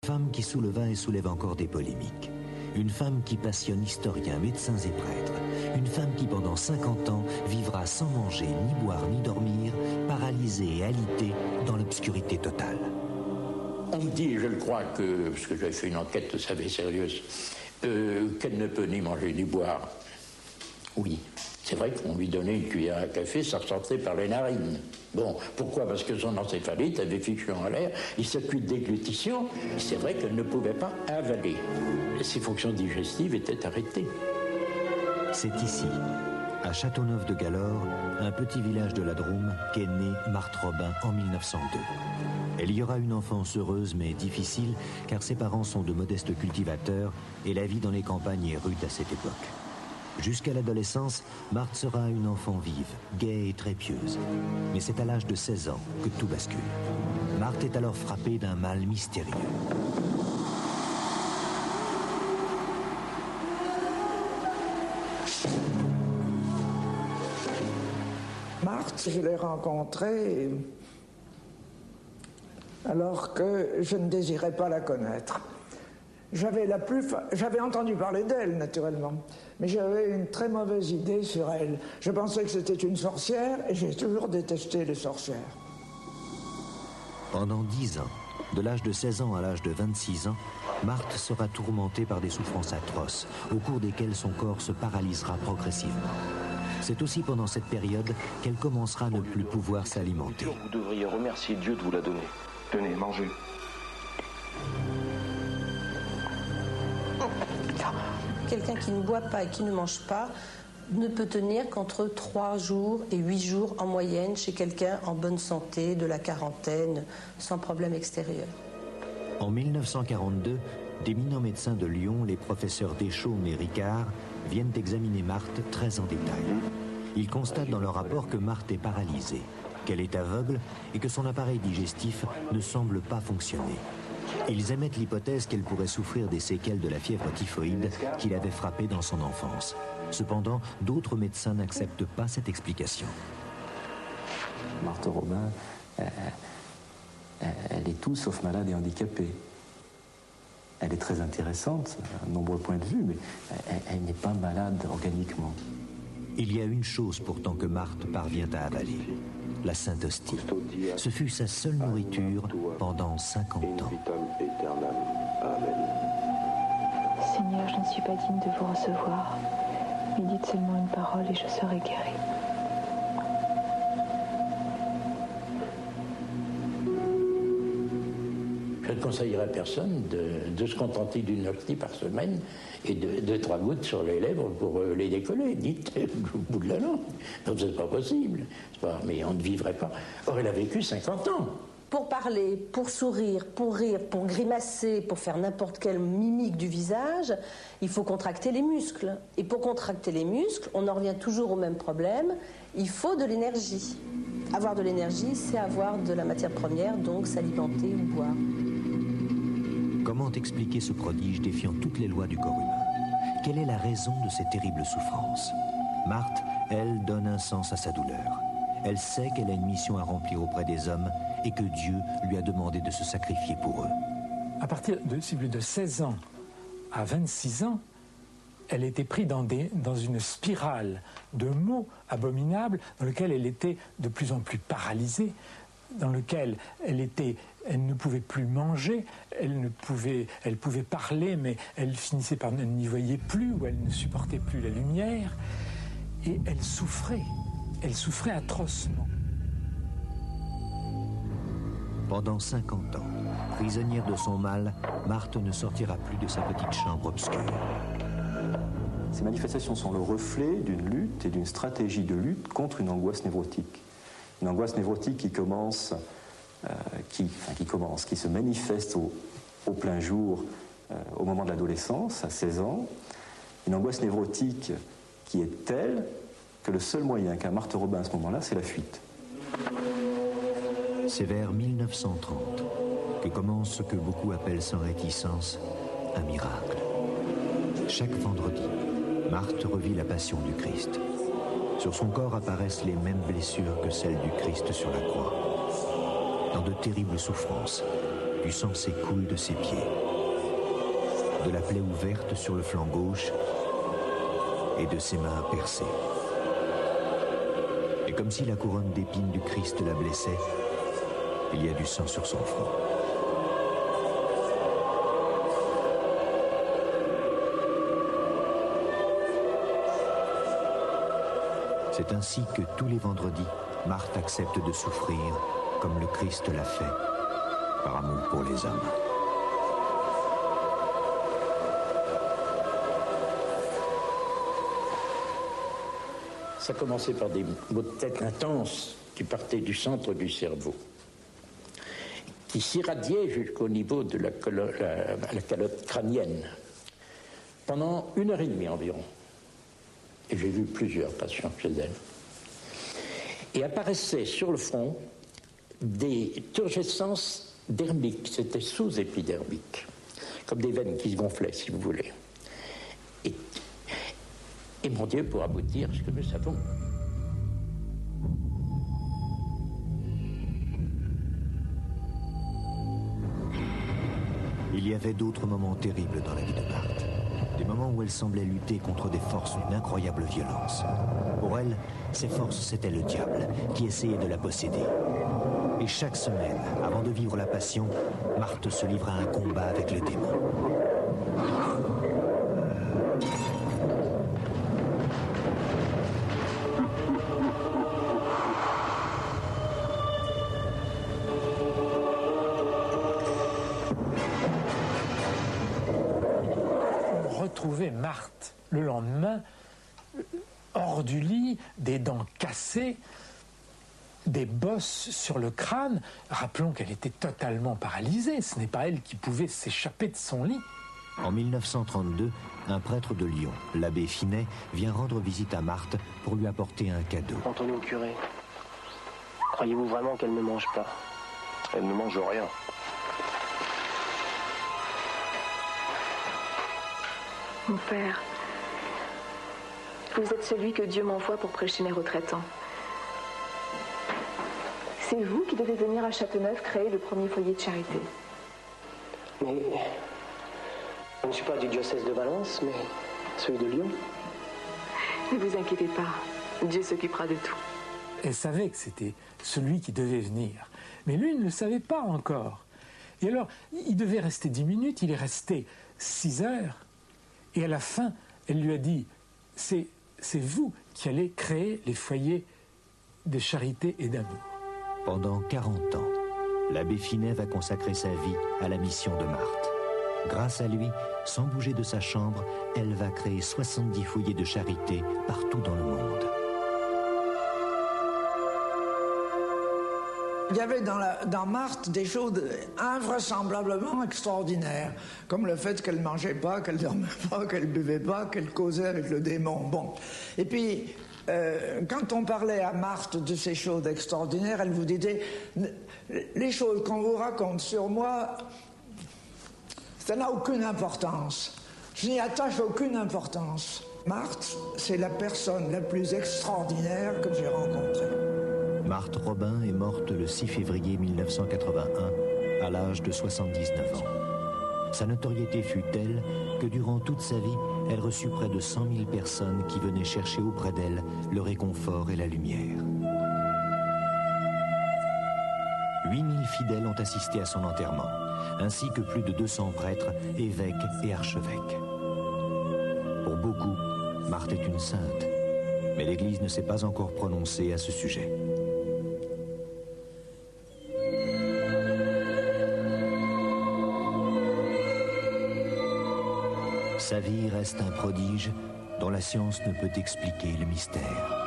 Femme qui souleva et soulève encore des polémiques. Une femme qui passionne historiens, médecins et prêtres. Une femme qui pendant 50 ans vivra sans manger, ni boire, ni dormir, paralysée et alitée dans l'obscurité totale. On me dit, je le crois que, parce que j'avais fait une enquête, vous savez, sérieuse, qu'elle ne peut ni manger ni boire. Oui, c'est vrai qu'on lui donnait une cuillère à café, ça ressortait par les narines. Bon, pourquoi? Parce que son encéphalite avait fichu en l'air, il circuit de déglutition, c'est vrai qu'elle ne pouvait pas avaler. Et ses fonctions digestives étaient arrêtées. C'est ici, à Châteauneuf-de-Galore, un petit village de la Drôme, qu'est née Marthe Robin en 1902. Elle y aura une enfance heureuse mais difficile, car ses parents sont de modestes cultivateurs et la vie dans les campagnes est rude à cette époque. Jusqu'à l'adolescence, Marthe sera une enfant vive, gaie et très pieuse. Mais c'est à l'âge de 16 ans que tout bascule. Marthe est alors frappée d'un mal mystérieux. Marthe, je l'ai rencontrée alors que je ne désirais pas la connaître. J'avais entendu parler d'elle, naturellement, mais j'avais une très mauvaise idée sur elle. Je pensais que c'était une sorcière et j'ai toujours détesté les sorcières. Pendant 10 ans, de l'âge de 16 ans à l'âge de 26 ans, Marthe sera tourmentée par des souffrances atroces, au cours desquelles son corps se paralysera progressivement. C'est aussi pendant cette période qu'elle commencera à ne plus pouvoir s'alimenter. Vous devriez remercier Dieu de vous la donner. Tenez, mangez. Quelqu'un qui ne boit pas et qui ne mange pas ne peut tenir qu'entre 3 jours et 8 jours en moyenne chez quelqu'un en bonne santé, de la quarantaine, sans problème extérieur. En 1942, d'éminents médecins de Lyon, les professeurs Deschaumes et Ricard, viennent examiner Marthe très en détail. Ils constatent dans leur rapport que Marthe est paralysée, qu'elle est aveugle et que son appareil digestif ne semble pas fonctionner. Ils émettent l'hypothèse qu'elle pourrait souffrir des séquelles de la fièvre typhoïde qui l'avait frappée dans son enfance. Cependant, d'autres médecins n'acceptent pas cette explication. Marthe Robin, elle est tout sauf malade et handicapée. Elle est très intéressante à nombreux points de vue, mais elle n'est pas malade organiquement. Il y a une chose pourtant que Marthe parvient à avaler, la Sainte Hostie. Ce fut sa seule nourriture pendant 50 ans. Seigneur, je ne suis pas digne de vous recevoir, mais dites seulement une parole et je serai guérie. Je ne conseillerais à personne de se contenter d'une hostie par semaine et de 3 gouttes sur les lèvres pour les décoller, dites, au bout de la langue. Donc c'est pas possible. Mais on ne vivrait pas. Or, elle a vécu 50 ans. Pour parler, pour sourire, pour rire, pour grimacer, pour faire n'importe quelle mimique du visage, il faut contracter les muscles. Et pour contracter les muscles, on en revient toujours au même problème, il faut de l'énergie. Avoir de l'énergie, c'est avoir de la matière première, donc s'alimenter ou boire. Comment expliquer ce prodige défiant toutes les lois du corps humain? Quelle est la raison de ces terribles souffrances? Marthe, elle, donne un sens à sa douleur. Elle sait qu'elle a une mission à remplir auprès des hommes et que Dieu lui a demandé de se sacrifier pour eux. À partir de 16 ans à 26 ans, elle était prise dans une spirale de maux abominables dans lequel elle était de plus en plus paralysée, dans lequel elle ne pouvait plus manger, elle pouvait parler, mais elle finissait par n'y voyait plus, ou elle ne supportait plus la lumière, et elle souffrait atrocement. Pendant 50 ans, prisonnière de son mal, Marthe ne sortira plus de sa petite chambre obscure. Ces manifestations sont le reflet d'une lutte et d'une stratégie de lutte contre une angoisse névrotique. Une angoisse névrotique qui se manifeste au plein jour au moment de l'adolescence, à 16 ans. Une angoisse névrotique qui est telle que le seul moyen qu'a Marthe Robin à ce moment-là, c'est la fuite. C'est vers 1930 que commence ce que beaucoup appellent sans réticence un miracle. Chaque vendredi, Marthe revit la passion du Christ. Sur son corps apparaissent les mêmes blessures que celles du Christ sur la croix. Dans de terribles souffrances, Du sang s'écoule de ses pieds, de la plaie ouverte sur le flanc gauche et de ses mains percées. Et comme si la couronne d'épines du Christ la blessait, il y a du sang sur son front. C'est ainsi que tous les vendredis, Marthe accepte de souffrir comme le Christ l'a fait, par amour pour les hommes. Ça commençait par des maux de tête intenses qui partaient du centre du cerveau, qui s'irradiaient jusqu'au niveau de la calotte crânienne, pendant 1h30 environ. Et j'ai vu plusieurs patients chez elle. Et apparaissaient sur le front des turgescences dermiques, c'était sous-épidermique, comme des veines qui se gonflaient, si vous voulez. Et mon Dieu, pour aboutir ce que nous savons. Il y avait d'autres moments terribles dans la vie de Marthe. Des moments où elle semblait lutter contre des forces d'une incroyable violence. Pour elle, ces forces, c'était le diable qui essayait de la posséder. Et chaque semaine, avant de vivre la passion, Marthe se livra à un combat avec le démon. Retrouver Marthe le lendemain hors du lit, des dents cassées, des bosses sur le crâne. Rappelons qu'elle était totalement paralysée, ce n'est pas elle qui pouvait s'échapper de son lit. En 1932, un prêtre de Lyon, l'abbé Finet, vient rendre visite à Marthe pour lui apporter un cadeau. Antonio curé, croyez-vous vraiment qu'elle ne mange pas? Elle ne mange rien. Mon père, vous êtes celui que Dieu m'envoie pour prêcher mes retraitants. C'est vous qui devez venir à Châteauneuf créer le premier foyer de charité. Mais je ne suis pas du diocèse de Valence, mais celui de Lyon. Ne vous inquiétez pas, Dieu s'occupera de tout. Elle savait que c'était celui qui devait venir, mais lui ne le savait pas encore. Et alors, il devait rester 10 minutes, il est resté 6 heures. Et à la fin, elle lui a dit, c'est vous qui allez créer les foyers de charité et d'amour. Pendant 40 ans, l'abbé Finet va consacrer sa vie à la mission de Marthe. Grâce à lui, sans bouger de sa chambre, elle va créer 70 foyers de charité partout dans le monde. Il y avait dans Marthe des choses invraisemblablement extraordinaires, comme le fait qu'elle ne mangeait pas, qu'elle ne dormait pas, qu'elle ne buvait pas, qu'elle causait avec le démon. Bon. Et puis, quand on parlait à Marthe de ces choses extraordinaires, elle vous disait « Les choses qu'on vous raconte sur moi, ça n'a aucune importance. Je n'y attache aucune importance. » Marthe, c'est la personne la plus extraordinaire que j'ai rencontrée. Marthe Robin est morte le 6 février 1981, à l'âge de 79 ans. Sa notoriété fut telle que durant toute sa vie, elle reçut près de 100 000 personnes qui venaient chercher auprès d'elle le réconfort et la lumière. 8 000 fidèles ont assisté à son enterrement, ainsi que plus de 200 prêtres, évêques et archevêques. Pour beaucoup, Marthe est une sainte, mais l'Église ne s'est pas encore prononcée à ce sujet. Sa vie reste un prodige dont la science ne peut expliquer le mystère.